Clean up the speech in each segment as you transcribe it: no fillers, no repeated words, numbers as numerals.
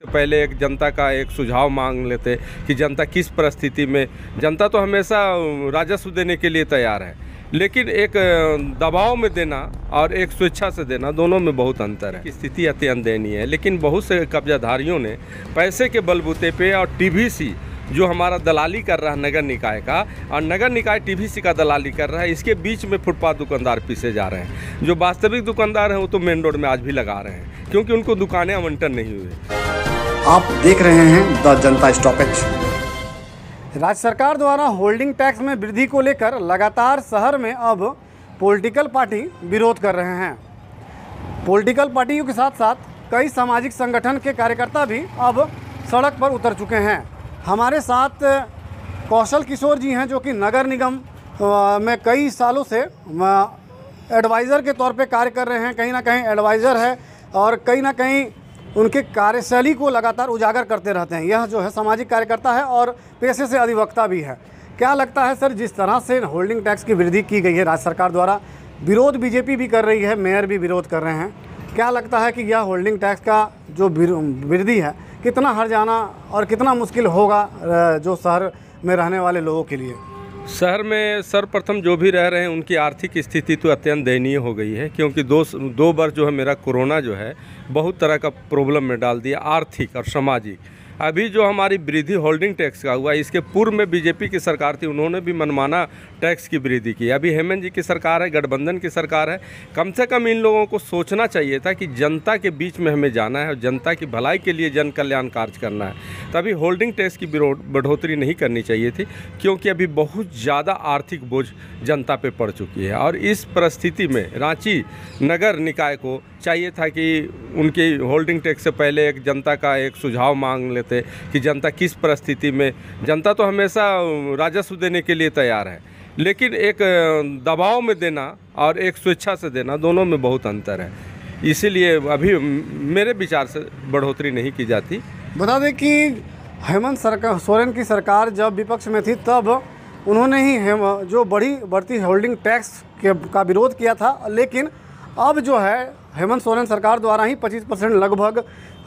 पहले एक जनता का एक सुझाव मांग लेते कि जनता किस परिस्थिति में, जनता तो हमेशा राजस्व देने के लिए तैयार है, लेकिन एक दबाव में देना और एक स्वेच्छा से देना, दोनों में बहुत अंतर है। स्थिति अत्यंत दयनीय है, लेकिन बहुत से कब्जाधारियों ने पैसे के बलबूते पे और टीवीसी जो हमारा दलाली कर रहा है नगर निकाय का, और नगर निकाय टीवीसी का दलाली कर रहा है, इसके बीच में फुटपाथ दुकानदार पीसे जा रहे हैं। जो वास्तविक दुकानदार हैं वो तो मेन रोड में आज भी लगा रहे हैं, क्योंकि उनको दुकानें आवंटन नहीं हुई। आप देख रहे हैं द जनता स्टॉपेज। राज्य सरकार द्वारा होल्डिंग टैक्स में वृद्धि को लेकर लगातार शहर में अब पॉलिटिकल पार्टी विरोध कर रहे हैं। पॉलिटिकल पार्टियों के साथ साथ कई सामाजिक संगठन के कार्यकर्ता भी अब सड़क पर उतर चुके हैं। हमारे साथ कौशल किशोर जी हैं, जो कि नगर निगम में कई सालों से एडवाइज़र के तौर पे कार्य कर रहे हैं। कहीं ना कहीं एडवाइज़र है और कहीं ना कहीं उनके कार्यशैली को लगातार उजागर करते रहते हैं। यह जो है सामाजिक कार्यकर्ता है और पेशे से अधिवक्ता भी है। क्या लगता है सर, जिस तरह से होल्डिंग टैक्स की वृद्धि की गई है राज्य सरकार द्वारा, विरोध बीजेपी भी कर रही है, मेयर भी विरोध कर रहे हैं, क्या लगता है कि यह होल्डिंग टैक्स का जो वृद्धि है कितना हर्जाना और कितना मुश्किल होगा जो शहर में रहने वाले लोगों के लिए? शहर में सर्वप्रथम जो भी रह रहे हैं उनकी आर्थिक स्थिति तो अत्यंत दयनीय हो गई है, क्योंकि दो बार जो है मेरा कोरोना जो है बहुत तरह का प्रॉब्लम में डाल दिया, आर्थिक और सामाजिक। अभी जो हमारी वृद्धि होल्डिंग टैक्स का हुआ, इसके पूर्व में बीजेपी की सरकार थी, उन्होंने भी मनमाना टैक्स की वृद्धि की। अभी हेमंत जी की सरकार है, गठबंधन की सरकार है। कम से कम इन लोगों को सोचना चाहिए था कि जनता के बीच में हमें जाना है और जनता की भलाई के लिए जन कल्याण कार्य करना है। तभी होल्डिंग टैक्स की बढ़ोतरी नहीं करनी चाहिए थी, क्योंकि अभी बहुत ज़्यादा आर्थिक बोझ जनता पे पड़ चुकी है। और इस परिस्थिति में रांची नगर निकाय को चाहिए था कि उनकी होल्डिंग टैक्स से पहले एक जनता का एक सुझाव मांग लेते कि जनता किस परिस्थिति में, जनता तो हमेशा राजस्व देने के लिए तैयार है, लेकिन एक दबाव में देना और एक स्वेच्छा से देना, दोनों में बहुत अंतर है। इसीलिए अभी मेरे विचार से बढ़ोतरी नहीं की जाती। बता दें कि हेमंत सोरेन की सरकार जब विपक्ष में थी तब उन्होंने ही जो बढ़ती होल्डिंग टैक्स का विरोध किया था, लेकिन अब जो है हेमंत सोरेन सरकार द्वारा ही 25% लगभग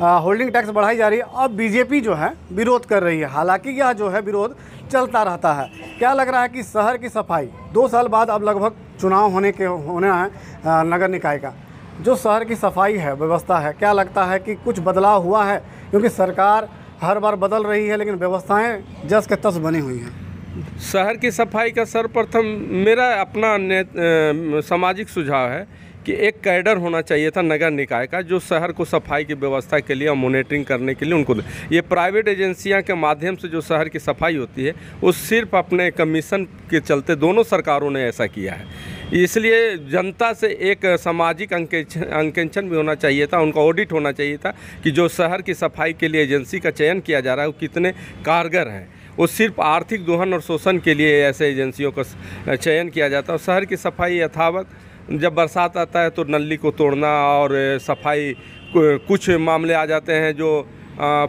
होल्डिंग टैक्स बढ़ाई जा रही है। अब बीजेपी जो है विरोध कर रही है, हालांकि यह जो है विरोध चलता रहता है। क्या लग रहा है कि शहर की सफाई 2 साल बाद अब लगभग चुनाव होने हैं नगर निकाय का, जो शहर की सफाई है, व्यवस्था है, क्या लगता है कि कुछ बदलाव हुआ है? क्योंकि सरकार हर बार बदल रही है, लेकिन व्यवस्थाएँ जस के तस बनी हुई हैं। शहर की सफाई का सर्वप्रथम मेरा अपना सामाजिक सुझाव है कि एक कैडर होना चाहिए था नगर निकाय का, जो शहर को सफाई की व्यवस्था के लिए और मॉनिटरिंग करने के लिए उनको ये प्राइवेट एजेंसियां के माध्यम से जो शहर की सफाई होती है वो सिर्फ अपने कमीशन के चलते दोनों सरकारों ने ऐसा किया है। इसलिए जनता से एक सामाजिक अंकेक्षण भी होना चाहिए था, उनका ऑडिट होना चाहिए था कि जो शहर की सफाई के लिए एजेंसी का चयन किया जा रहा है वो कितने कारगर हैं। वो सिर्फ आर्थिक दोहन और शोषण के लिए ऐसे एजेंसियों का चयन किया जाता है। और शहर की सफाई यथावत, जब बरसात आता है तो नली को तोड़ना और सफाई, कुछ मामले आ जाते हैं जो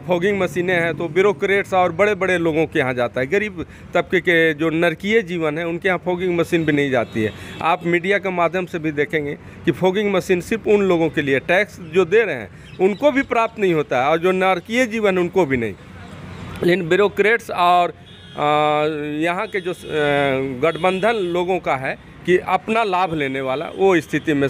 फॉगिंग मशीनें हैं तो ब्यूरोक्रेट्स और बड़े बड़े लोगों के यहाँ जाता है। गरीब तबके के जो नरकीय जीवन है उनके यहाँ फॉगिंग मशीन भी नहीं जाती है। आप मीडिया के माध्यम से भी देखेंगे कि फॉगिंग मशीन सिर्फ उन लोगों के लिए, टैक्स जो दे रहे हैं उनको भी प्राप्त नहीं होता है और जो नरकीय जीवन उनको भी नहीं। लेकिन ब्यूरोक्रेट्स और यहाँ के जो गठबंधन लोगों का है कि अपना लाभ लेने वाला, वो स्थिति में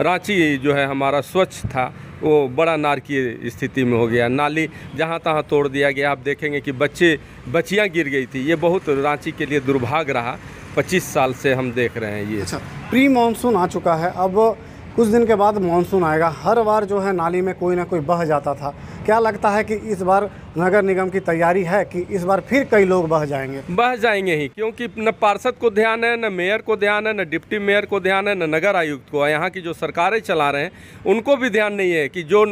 रांची जो है हमारा स्वच्छ था वो बड़ा नारकीय स्थिति में हो गया। नाली जहाँ तहाँ तोड़ दिया गया। आप देखेंगे कि बच्चियाँ गिर गई थी। ये बहुत रांची के लिए दुर्भाग्य रहा। 25 साल से हम देख रहे हैं ये। अच्छा, प्री मानसून आ चुका है, अब कुछ दिन के बाद मानसून आएगा। हर बार जो है नाली में कोई ना कोई बह जाता था। क्या लगता है कि इस बार नगर निगम की तैयारी है कि इस बार फिर कई लोग बह जाएंगे ही, क्योंकि न पार्षद को ध्यान है, न मेयर को ध्यान है, न डिप्टी मेयर को ध्यान है, न नगर आयुक्त को। यहाँ की जो सरकारें चला रहे हैं उनको भी ध्यान नहीं है कि जो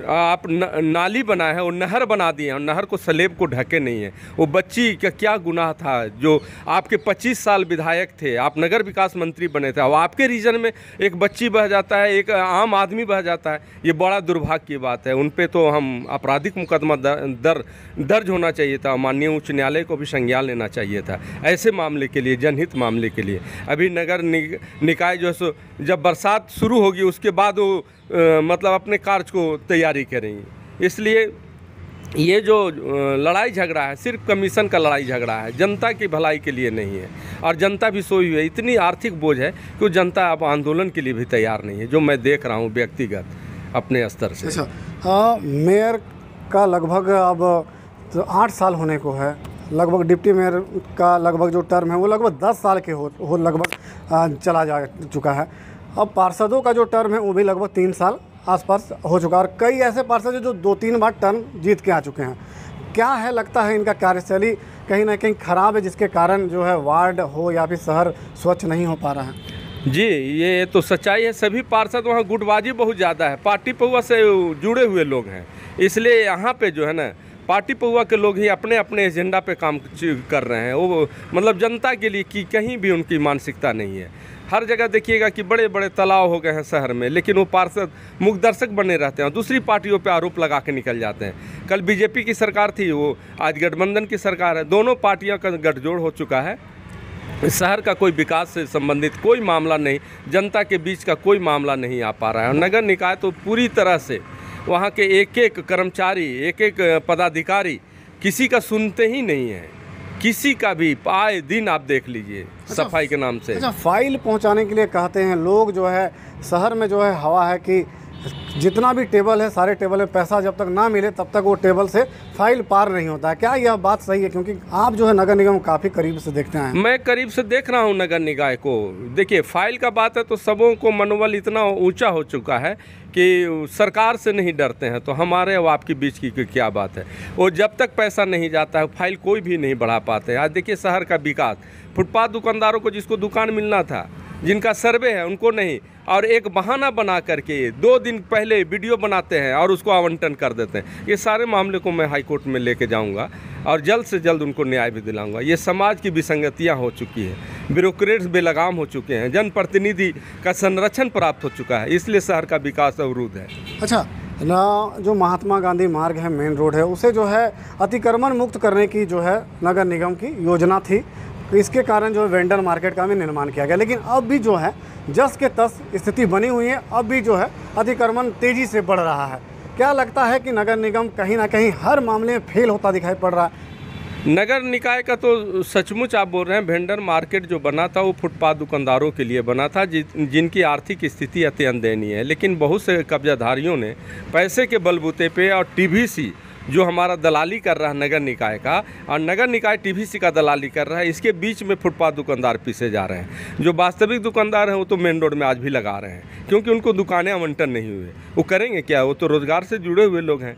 आप नाली बनाए हैं वो नहर बना दिए हैं और नहर को सलेब को ढके नहीं है। वो बच्ची का क्या गुनाह था जो आपके 25 साल विधायक थे, आप नगर विकास मंत्री बने थे, और आपके रीजन में एक बच्ची बह जाता है, एक आम आदमी बह जाता है। ये बड़ा दुर्भाग्य की बात है। उन पे तो हम आपराधिक मुकदमा दर्ज होना चाहिए था। माननीय उच्च न्यायालय को भी संज्ञान लेना चाहिए था ऐसे मामले के लिए, जनहित मामले के लिए। अभी नगर निकाय जो है सो जब बरसात शुरू होगी उसके बाद वो मतलब अपने कार्य को तैयारी करेंगे। इसलिए ये जो लड़ाई झगड़ा है सिर्फ कमीशन का लड़ाई झगड़ा है, जनता की भलाई के लिए नहीं है। और जनता भी सोई हुई है, इतनी आर्थिक बोझ है कि वो जनता अब आंदोलन के लिए भी तैयार नहीं है, जो मैं देख रहा हूँ व्यक्तिगत अपने स्तर से। अच्छा, मेयर का लगभग अब तो 8 साल होने को है, लगभग डिप्टी मेयर का लगभग जो टर्म है वो लगभग 10 साल के हो लगभग चला जा चुका है। अब पार्षदों का जो टर्म है वो भी लगभग 3 साल आसपास हो चुका है, और कई ऐसे पार्षद जो 2-3 बार टर्म जीत के आ चुके हैं। क्या है, लगता है इनका कार्यशैली कहीं ना कहीं ख़राब है, जिसके कारण जो है वार्ड हो या फिर शहर स्वच्छ नहीं हो पा रहा है? जी, ये तो सच्चाई है। सभी पार्षद वहाँ गुटबाजी बहुत ज़्यादा है, पार्टी पहुआ से जुड़े हुए लोग हैं, इसलिए यहाँ पे जो है ना पार्टी पहुआ के लोग ही अपने अपने एजेंडा पे काम कर रहे हैं। वो मतलब जनता के लिए कि कहीं भी उनकी मानसिकता नहीं है। हर जगह देखिएगा कि बड़े बड़े तालाब हो गए हैं शहर में, लेकिन वो पार्षद मुख्य दर्शक बने रहते हैं, दूसरी पार्टियों पे आरोप लगा के निकल जाते हैं। कल बीजेपी की सरकार थी, वो आज गठबंधन की सरकार है, दोनों पार्टियों का गठजोड़ हो चुका है। शहर का कोई विकास से संबंधित कोई मामला नहीं, जनता के बीच का कोई मामला नहीं आ पा रहा है। और नगर निकाय तो पूरी तरह से वहाँ के एक एक कर्मचारी, एक एक पदाधिकारी किसी का सुनते ही नहीं है, किसी का भी। आए दिन आप देख लीजिए सफाई के नाम से। अच्छा, फाइल पहुंचाने के लिए कहते हैं लोग, जो है शहर में जो है हवा है कि जितना भी टेबल है सारे टेबल में पैसा जब तक ना मिले तब तक वो टेबल से फाइल पार नहीं होता है। क्या यह बात सही है? क्योंकि आप जो है नगर निगम काफ़ी करीब से देखते हैं। मैं करीब से देख रहा हूँ नगर निकाय को। देखिए, फाइल का बात है तो सबों को मनोबल इतना ऊंचा हो चुका है कि सरकार से नहीं डरते हैं, तो हमारे और आपके बीच की क्या बात है। वो जब तक पैसा नहीं जाता है फाइल कोई भी नहीं बढ़ा पाते। आज देखिए शहर का विकास, फुटपाथ दुकानदारों को जिसको दुकान मिलना था, जिनका सर्वे है उनको नहीं, और एक बहाना बना करके 2 दिन पहले वीडियो बनाते हैं और उसको आवंटन कर देते हैं। ये सारे मामले को मैं हाई कोर्ट में लेके जाऊंगा और जल्द से जल्द उनको न्याय भी दिलाऊंगा। ये समाज की विसंगतियां हो चुकी हैं, ब्यूरोक्रेट्स बेलगाम हो चुके हैं, जनप्रतिनिधि का संरक्षण प्राप्त हो चुका है, इसलिए शहर का विकास अवरुद्ध है। अच्छा, ना जो महात्मा गांधी मार्ग है, मेन रोड है, उसे जो है अतिक्रमण मुक्त करने की जो है नगर निगम की योजना थी। इसके कारण जो है वेंडर मार्केट का भी निर्माण किया गया, लेकिन अब भी जो है जस के तस स्थिति बनी हुई है। अब भी जो है अतिक्रमण तेज़ी से बढ़ रहा है। क्या लगता है कि नगर निगम कहीं ना कहीं हर मामले में फेल होता दिखाई पड़ रहा है? नगर निकाय का तो सचमुच आप बोल रहे हैं, वेंडर मार्केट जो बना था वो फुटपाथ दुकानदारों के लिए बना था, जिनकी आर्थिक स्थिति अत्यंत दयनीय है। लेकिन बहुत से कब्जाधारियों ने पैसे के बलबूते पे और टीवीसी जो हमारा दलाली कर रहा है नगर निकाय का, और नगर निकाय टीवीसी का दलाली कर रहा है, इसके बीच में फुटपाथ दुकानदार पीछे जा रहे हैं। जो वास्तविक दुकानदार हैं वो तो मेन रोड में आज भी लगा रहे हैं, क्योंकि उनको दुकानें आवंटन नहीं हुए। वो करेंगे क्या? वो तो रोज़गार से जुड़े हुए लोग हैं।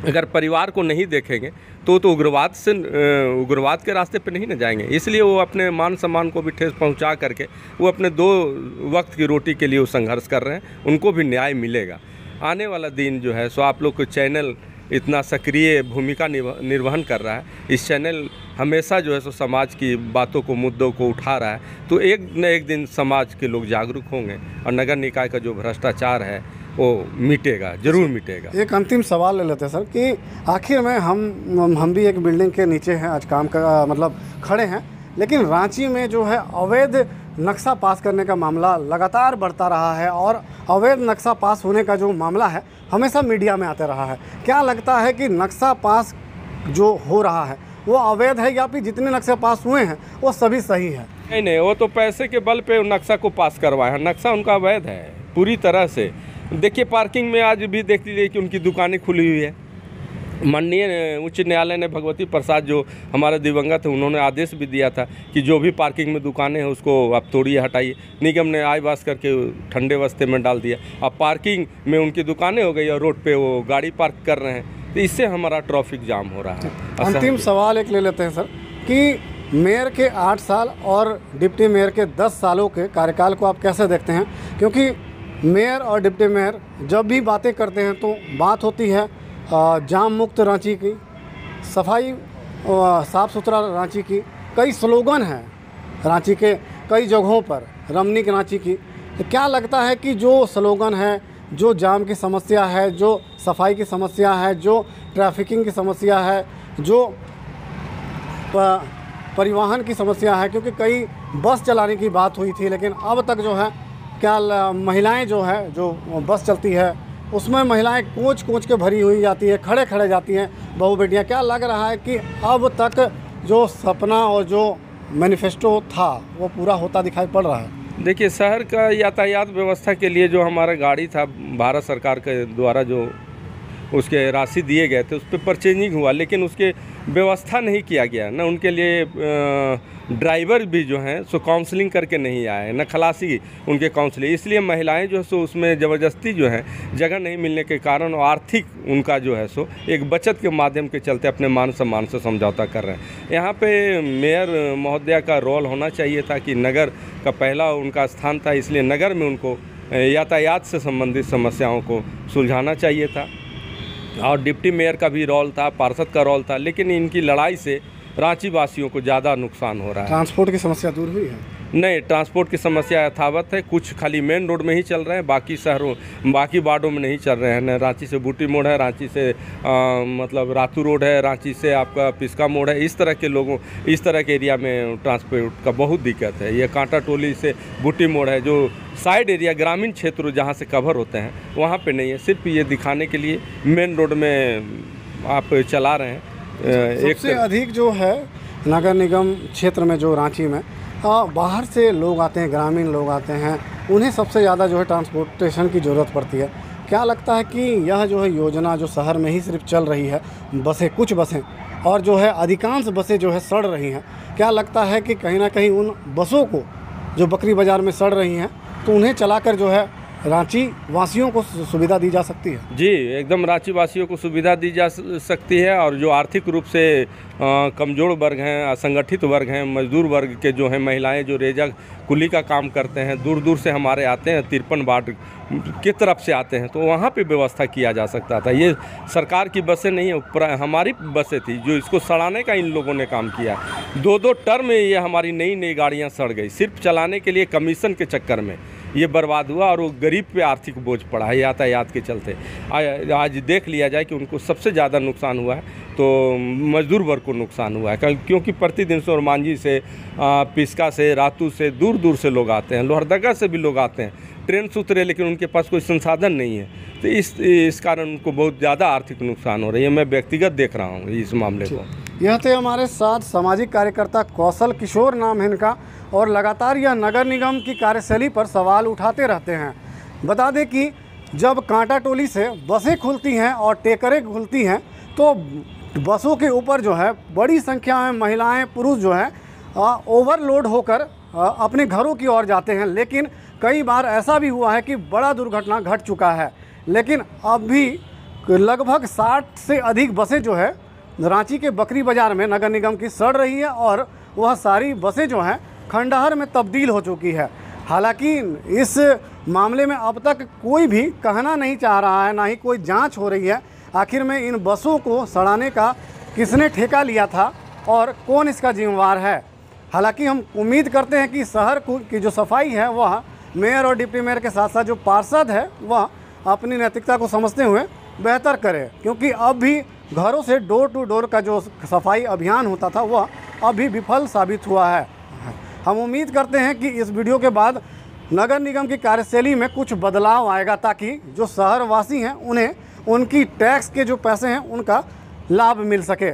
अगर परिवार को नहीं देखेंगे तो उग्रवाद के रास्ते पे नहीं न जाएंगे। इसलिए वो अपने मान सम्मान को भी ठेस पहुंचा करके वो अपने 2 वक्त की रोटी के लिए वो संघर्ष कर रहे हैं। उनको भी न्याय मिलेगा। आने वाला दिन जो है सो आप लोग को चैनल इतना सक्रिय भूमिका निर्वहन कर रहा है। इस चैनल हमेशा जो है सो समाज की बातों को, मुद्दों को उठा रहा है, तो एक न एक दिन समाज के लोग जागरूक होंगे और नगर निकाय का जो भ्रष्टाचार है वो मिटेगा, जरूर मिटेगा। एक अंतिम सवाल ले लेते हैं सर कि आखिर में हम भी एक बिल्डिंग के नीचे हैं, आज काम का मतलब खड़े हैं, लेकिन रांची में जो है अवैध नक्शा पास करने का मामला लगातार बढ़ता रहा है, और अवैध नक्शा पास होने का जो मामला है हमेशा मीडिया में आता रहा है। क्या लगता है कि नक्शा पास जो हो रहा है वो अवैध है, या फिर जितने नक्शे पास हुए हैं वो सभी सही है? नहीं, वो तो पैसे के बल पे नक्शा को पास करवाया है। नक्शा उनका अवैध है पूरी तरह से। देखिए, पार्किंग में आज भी देख लीजिए कि उनकी दुकानें खुली हुई है। माननीय उच्च न्यायालय ने भगवती प्रसाद जो हमारे दिवंगत हैं, उन्होंने आदेश भी दिया था कि जो भी पार्किंग में दुकानें हैं उसको आप तोड़िए, हटाइए। निगम ने आय बास करके ठंडे वस्ते में डाल दिया। अब पार्किंग में उनकी दुकानें हो गई और रोड पे वो गाड़ी पार्क कर रहे हैं, तो इससे हमारा ट्रैफिक जाम हो रहा है। अंतिम सवाल एक ले लेते हैं सर कि मेयर के 8 साल और डिप्टी मेयर के 10 सालों के कार्यकाल को आप कैसे देखते हैं? क्योंकि मेयर और डिप्टी मेयर जब भी बातें करते हैं तो बात होती है जाम मुक्त रांची की, सफाई साफ़ सुथरा रांची की, कई स्लोगन हैं रांची के कई जगहों पर, रमणीक रांची की। तो क्या लगता है कि जो स्लोगन है, जो जाम की समस्या है, जो सफाई की समस्या है, जो ट्रैफिकिंग की समस्या है, जो परिवहन की समस्या है, क्योंकि कई बस चलाने की बात हुई थी, लेकिन अब तक जो है क्या महिलाएं जो है जो बस चलती है उसमें महिलाएं कोच कोच के भरी हुई जाती है, खड़े खड़े जाती हैं बहू बेटियां। क्या लग रहा है कि अब तक जो सपना और जो मैनिफेस्टो था वो पूरा होता दिखाई पड़ रहा है? देखिए, शहर का यातायात व्यवस्था के लिए जो हमारा गाड़ी था, भारत सरकार के द्वारा जो उसके राशि दिए गए थे उस पर परचेजिंग हुआ, लेकिन उसके व्यवस्था नहीं किया गया। न उनके लिए ड्राइवर भी जो हैं सो काउंसलिंग करके नहीं आए, न खलासी उनके काउंसलिंग, इसलिए महिलाएं जो है सो उसमें ज़बरदस्ती जो है जगह नहीं मिलने के कारण आर्थिक उनका जो है सो एक बचत के माध्यम के चलते अपने मान सम्मान से समझौता कर रहे हैं। यहाँ पे मेयर महोदया का रोल होना चाहिए था कि नगर का पहला उनका स्थान था, इसलिए नगर में उनको यातायात से संबंधित समस्याओं को सुलझाना चाहिए था। और डिप्टी मेयर का भी रोल था, पार्षद का रोल था, लेकिन इनकी लड़ाई से रांची वासियों को ज़्यादा नुकसान हो रहा है। ट्रांसपोर्ट की समस्या दूर हुई है? नहीं, ट्रांसपोर्ट की समस्या यथावत है। कुछ खाली मेन रोड में ही चल रहे हैं, बाकी शहरों बाकी वार्डों में नहीं चल रहे हैं। न रांची से बूटी मोड़ है, रांची से मतलब रातू रोड है, रांची से आपका पिस्का मोड़ है। इस तरह के लोगों, इस तरह के एरिया में ट्रांसपोर्ट का बहुत दिक्कत है। ये कांटा टोली से बूटी मोड़ है, जो साइड एरिया ग्रामीण क्षेत्र जहाँ से कवर होते हैं वहाँ पे नहीं है। सिर्फ ये दिखाने के लिए मेन रोड में आप चला रहे हैं। सबसे अधिक जो है नगर निगम क्षेत्र में, जो रांची में बाहर से लोग आते हैं, ग्रामीण लोग आते हैं, उन्हें सबसे ज़्यादा जो है ट्रांसपोर्टेशन की ज़रूरत पड़ती है। क्या लगता है कि यह जो है योजना जो शहर में ही सिर्फ चल रही है, बसें, कुछ बसें, और जो है अधिकांश बसें जो है सड़ रही हैं, क्या लगता है कि कहीं ना कहीं उन बसों को जो बकरी बाज़ार में सड़ रही हैं तो उन्हें चलाकर जो है रांची वासियों को सुविधा दी जा सकती है? जी, एकदम रांची वासियों को सुविधा दी जा सकती है। और जो आर्थिक रूप से कमज़ोर वर्ग हैं, असंगठित वर्ग हैं, मजदूर वर्ग के जो हैं, महिलाएं जो रेजा कुली का काम करते हैं, दूर दूर से हमारे आते हैं, 53 वार्ड की तरफ से आते हैं, तो वहाँ पे व्यवस्था किया जा सकता था। ये सरकार की बसें नहीं है, हमारी बसें थी जो इसको सड़ाने का इन लोगों ने काम किया। 2-2 टर्म में ये हमारी नई नई गाड़ियाँ सड़ गई, सिर्फ चलाने के लिए कमीशन के चक्कर में ये बर्बाद हुआ। और वो गरीब पे आर्थिक बोझ पड़ा है यातायात के चलते। आज देख लिया जाए कि उनको सबसे ज़्यादा नुकसान हुआ है तो मजदूर वर्ग को नुकसान हुआ है, क्योंकि प्रतिदिन से और मांझी से, पिस्का से, रातू से, दूर दूर से लोग आते हैं, लोहरदगा से भी लोग आते हैं, ट्रेन से उतरे, लेकिन उनके पास कोई संसाधन नहीं है। तो इस कारण उनको बहुत ज़्यादा आर्थिक नुकसान हो रही है। मैं व्यक्तिगत देख रहा हूँ इस मामले को। यह थे हमारे साथ सामाजिक कार्यकर्ता कौशल किशोर नाम है इनका, और लगातार यह नगर निगम की कार्यशैली पर सवाल उठाते रहते हैं। बता दें कि जब कांटा टोली से बसें खुलती हैं और टेकरें खुलती हैं तो बसों के ऊपर जो है बड़ी संख्या में महिलाएं, पुरुष जो है ओवरलोड होकर अपने घरों की ओर जाते हैं। लेकिन कई बार ऐसा भी हुआ है कि बड़ा दुर्घटना घट चुका है, लेकिन अब भी लगभग 60 से अधिक बसें जो है रांची के बकरी बाज़ार में नगर निगम की सड़ रही है, और वह सारी बसें जो हैं खंडहर में तब्दील हो चुकी है। हालांकि इस मामले में अब तक कोई भी कहना नहीं चाह रहा है, ना ही कोई जांच हो रही है आखिर में इन बसों को सड़ाने का किसने ठेका लिया था और कौन इसका जिम्मेवार है। हालांकि हम उम्मीद करते हैं कि शहर की जो सफाई है वह मेयर और डिप्टी मेयर के साथ साथ जो पार्षद है वह अपनी नैतिकता को समझते हुए बेहतर करे, क्योंकि अब भी घरों से डोर टू डोर का जो सफाई अभियान होता था वह अभी विफल साबित हुआ है। हम उम्मीद करते हैं कि इस वीडियो के बाद नगर निगम की कार्यशैली में कुछ बदलाव आएगा, ताकि जो शहरवासी हैं उन्हें उनकी टैक्स के जो पैसे हैं उनका लाभ मिल सके।